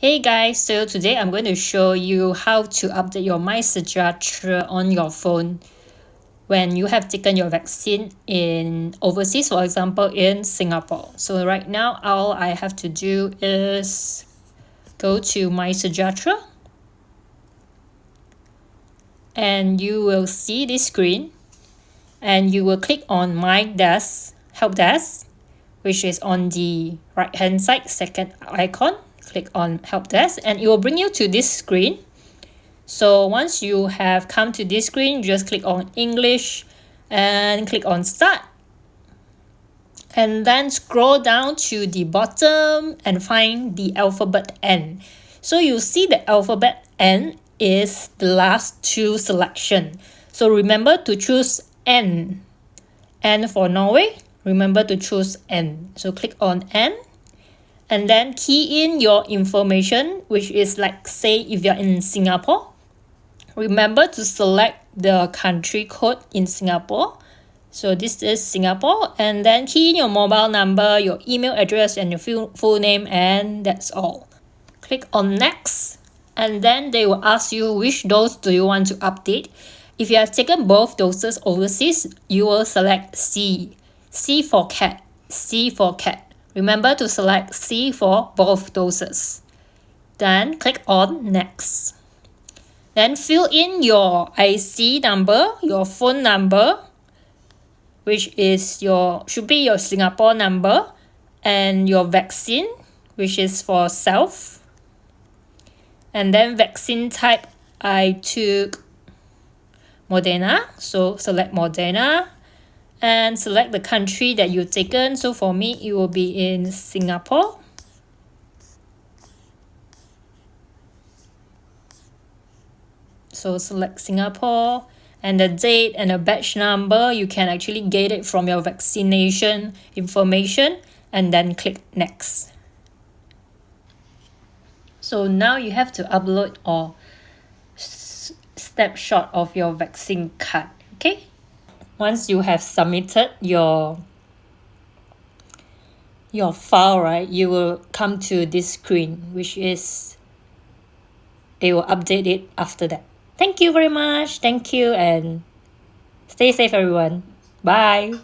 Hey guys, so today I'm going to show you how to update your MySejahtera on your phone when you have taken your vaccine in overseas, for example in Singapore. So right now all I have to do is go to MySejahtera and you will see this screen and you will click on My Desk, Help Desk, which is on the right hand side, second icon. Click on Help Desk and it will bring you to this screen. So once you have come to this screen, just click on English and click on Start. And then scroll down to the bottom and find the alphabet N. So you see the alphabet N is the last two selection. So remember to choose N. N for Norway, remember to choose N. So click on N. And then key in your information, which is like, say, if you're in Singapore, remember to select the country code in Singapore. So this is Singapore, and then key in your mobile number, your email address, and your full name, and that's all. Click on Next, and then they will ask you which dose do you want to update. If you have taken both doses overseas, you will select C. C for cat. C for cat. Remember to select C for both doses. Then click on Next. Then fill in your IC number, your phone number, which is should be your Singapore number, and your vaccine, which is for self. And then vaccine type, I took Moderna, so select Moderna. And select the country that you've taken. So for me, it will be in Singapore. So select Singapore, and the date and the batch number, you can actually get it from your vaccination information, and then click Next. So now you have to upload a snapshot of your vaccine card, okay? Once you have submitted your file, right, you will come to this screen, which is they will update it after that. Thank you very much. Thank you, and stay safe, everyone. Bye.